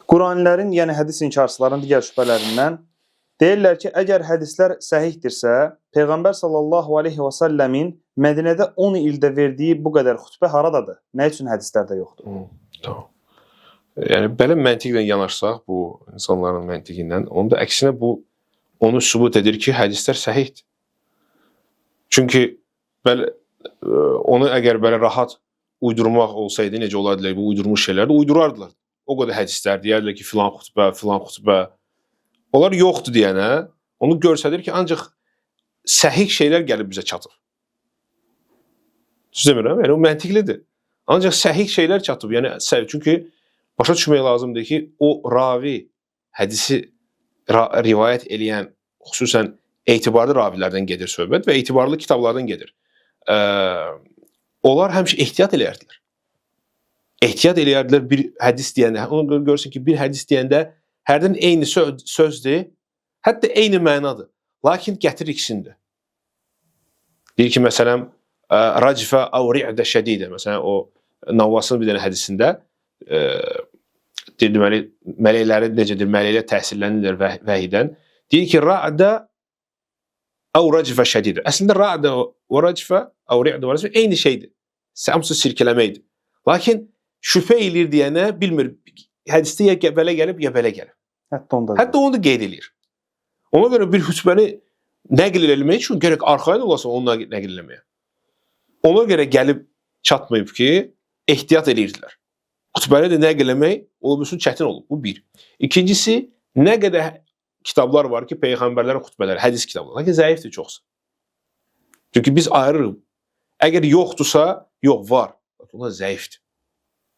Quranilərin, yəni hədis inkarçıların digər şübhələrindən deyirlər ki, əgər hədislər səhihdirsə, Peyğəmbər sallallahu aleyhi və səlləmin Mədinədə 10 ildə verdiyi bu qədər xutbə haradadır? Nə üçün hədislərdə yoxdur? Tamam. Yəni belə məntiqlə yanaşsaq bu insanların məntiqindən, onun da əksinə bu onu sübut edir ki, hədislər səhihdir. Çünki belə onu əgər belə rahat uydurmaq olsaydı, necə olardılar bu uydurmuş şeyləri də uydurardılar. O qədər hədislər deyərlər ki, filan xutbə. Onlar yoxdur deyənə, onu göstərir ki, ancaq səhih şeylər gəlib bizə çatır. Düz demirəm? Yəni o məntiqlidir. Ancaq səhih şeylər çatıb. Yəni çünki başa düşmək lazımdır ki, o ravi hədisi rivayət eləyən, xüsusən etibarlı ravilərdən gedir söhbət və etibarlı kitablardan gedir. Onlar həmişə ehtiyat eləyərdilər. Ehtiyat eləyərdilər bir hədis deyəndə. Onu görürsən ki, bir hədis deyəndə hərdən eyni sözdür, hətta eyni mənadır. Lakin gətir ikisində. Deyir ki, məsələn, racifə əv ri'də şədidə. Məsələn, o Navvasın bir dənə hədisində deməli, mələkləri necədir, mələklər təhsillənirlər vəhiydən. Deyir ki, ra'də əv racifə şədidə. Əslində, ra'də və racifə əv ri'də və racifə eyni şeydir. Hamısı sirkələməkdir. Lakin şübhə eləyir deyənə bilmir, hədisdə ya belə gəlib, ya belə gəlib. Hətta onu da qeyd edir. Ona görə bir hütbəni nəql eləmək üçün gərək arxayın olasın onu nəql eləməyə. Ona görə gəlib çatmayıb ki, ehtiyat edirdilər. Xütbəni də nəql eləmək olmuşsun çətin olub. Bu bir. İkincisi, nə qədər kitablar var ki, Peyğəmbərlərin xütbələri, hədis kitabları. Lakin zəifdir çoxsa. Çünki biz ayırırıq. Əgər yoxdursa, yox, var. Onlar zəifdir.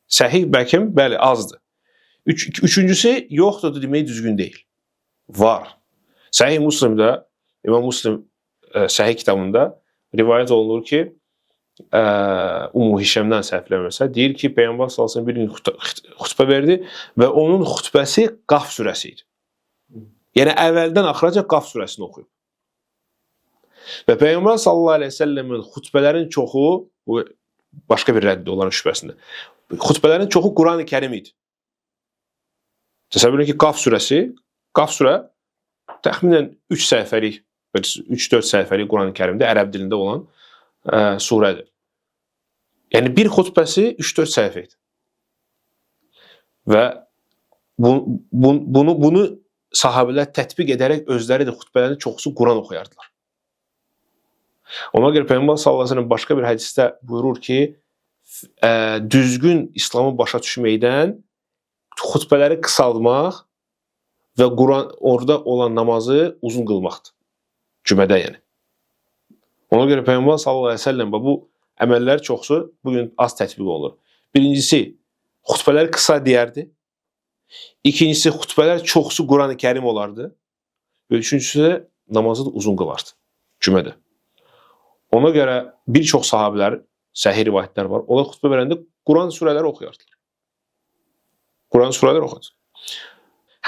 Səhih bəlkə, bəli, azdır. Üçüncüsü, yoxdur demək düzgün deyil. Var. Səhih Müslimdə, İmam Müslim Səhih kitabında rivayət olunur ki, Ummu Hişəmdən səhvləmirsə, deyir ki, Peyğəmbər sallallahu bir gün xutbə verdi və onun xutbəsi Qaf surəsi idi. Yəni əvvəldən axıraca Qaf surəsini oxuyub. Və Peyğəmbər sallallahu əleyhi və səlləmin xutbələrin çoxu, bu başqa bir rəddi olan şübhəsində, xutbələrin çoxu Qurani-Kərim idi. Təsəvvür edin ki, Qaf surə təxminən 3 səhifəlik, 3-4 səhifəlik Qurani-Kərimdə ərəb dilində olan surədir. Yəni bir xutbəsi 3-4 səhifə idi. Və bunu sahabələr tətbiq edərək özləri də xutbələrin çoxusu Quran oxuyardılar. Ona görə Peyğəmbər sallallahu əleyhi və səlləm başqa bir hədisdə buyurur ki, düzgün İslamı başa düşməkdən xutbələri qısaldmaq və orada olan namazı uzun qılmaqdır. Cümədə yəni. Ona görə Peyğəmbər sallallahu əleyhi və səlləm bu əməllər çoxsu bugün az tətbiq olunur. Birincisi, xutbələr qısa deyərdi. İkincisi, xutbələr çoxsu Qurani-Kərim olardı. Və üçüncüsü də namazı da uzun qılardı. Cümədə. Ona görə bir çox sahabələr, səhih rivayətlər var. Onlar xutbə verəndə Quran surələri oxuyardılar. Quran surələri oxuyardılar.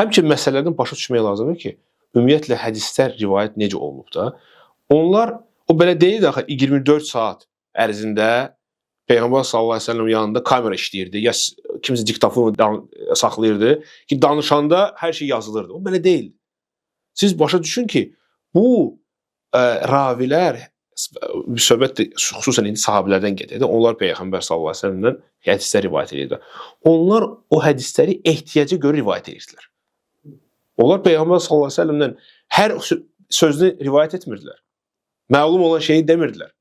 Həmçinin məsələlərdən başa düşmək lazımdır ki, ümumiyyətlə hədislər rivayət necə olunub da, onlar o belə deyil axı 24 saat ərzində Peyğəmbər sallallahu əleyhi və səlləm yanında kamera işləyirdi, ya kimsə diktafon saxlayırdı ki, danışanda hər şey yazılırdı. O belə deyil. Siz başa düşün ki, bu ravilər söhbət xüsusən indi sahabelərdən gedir. Onlar Peyğəmbər sallallahu əleyhi və səlləmdən hədislər rivayət edirlər. Onlar o hədisləri ehtiyaca görə rivayət edirdilər. Onlar Peyğəmbər sallallahu əleyhi və səlləmdən hər sözünü rivayət etmirdilər. Məlum olan şeyi demirdilər.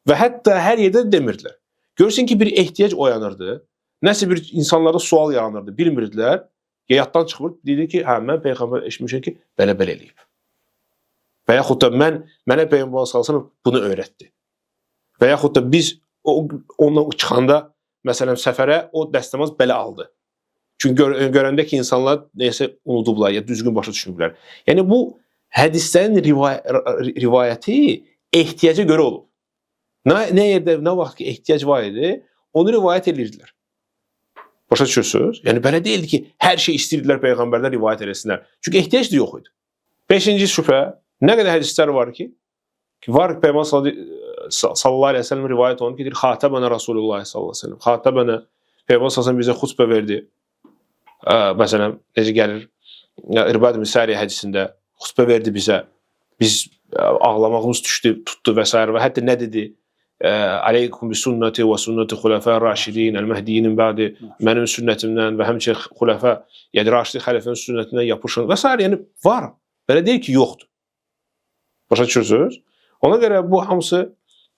Və hətta hər yerdə demirdilər. Görürsən ki, bir ehtiyac oyanırdı. Nəsə bir insanlarda sual yaranırdı. Bilmirdilər. Yaddan çıxmır. Dedi ki, hə, mən Peyğəmbər eşitmişəm ki, belə-belə eləyib. Və yaxud da mənə Peyğəmbər sallallahu əleyhi və səlləm bunu öyrətdi. Və yaxud da biz onunla çıxanda, məsələn, səfərə o dəstəmaz belə aldı. Çünki görəndə ki, insanlar neysə unudublar, ya düzgün başa düşmürlər. Yəni, bu hədislərin rivayəti ehtiyaca görə olub. Nə yerdə, nə vaxt ki, ehtiyac var idi, onu rivayət edirdilər. Başa düşürsünüz? Yəni, belə deyildi ki, hər şey istəyirdilər Peyğəmbərdən rivayət eləsinlər. Çünki ehtiyac da yox idi. 5-ci şübhə, nə qədər hədislər var ki, var Peyğəmbər sallallahu əleyhi və səlləm rivayət olunur ki, deyir, Xatəbənə Rasulullah sallallahu əleyhi və səlləm. Xatəbənə Peyğəmbər sallallahu əleyhi və səlləm bizə xutbə verdi. Məsələn, necə gəlir? İrbad Misari hədisində xutbə verdi bizə. Biz ağlamağımız tutdu və s. və hətta nə dedi? Aleykum bi sünnəti və sünnəti xulafə raşidin el-məhdiyinin bədi, mənim sünnətimdən və həmçinin xulafə, yəni raşidi xəlifənin sünnətindən yapışın və s. Yəni var. Belə deyil ki, yoxdur. Başa düşürsünüz? Ona görə bu hamısı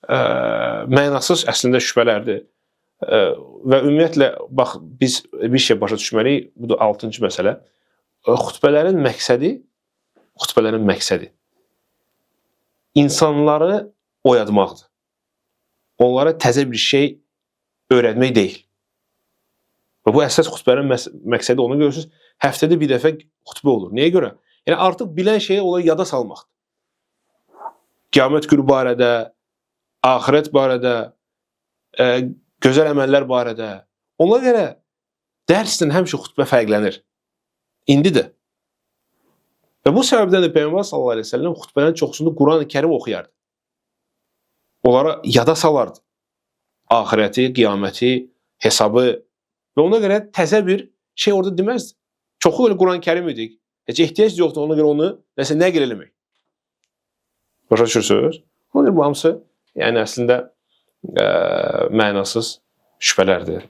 mənasız əslində şübhələrdir. Və ümumiyyətlə, bax, biz bir şey başa düşməliyik, bu da 6-cı məsələ. Xutbələrin məqsədi insanları oyatmaqdır. Onlara təzə bir şey öyrətmək deyil. Və bu əsas xutbənin məqsədi, ona görürsünüz, həftədə bir dəfə xutbə olur. Nəyə görə? Yəni artıq bilən şeyi onları yada salmaqdır. Qiyamət günü barədə, axirət barədə, gözəl əməllər barədə. Ona görə dərsdən həmişə xutbə fərqlənir. İndi də. Və bu səbəbdən də Peyğəmbər sallallahu əleyhi və səlləm xutbələrin çoxsunu Qurani-Kərim oxuyardı. Onlara yada salardı. Axirəti, qiyaməti, hesabı və ona görə təzə bir şey orada deməzdi. Çoxu elə Quran-Kərim idi. Heç ehtiyac yoxdur ona görə onu nəsə nəql eləmək. Başa düşürsünüz? Ona görə bu hamısı yəni əslində mənasız şübhələrdir.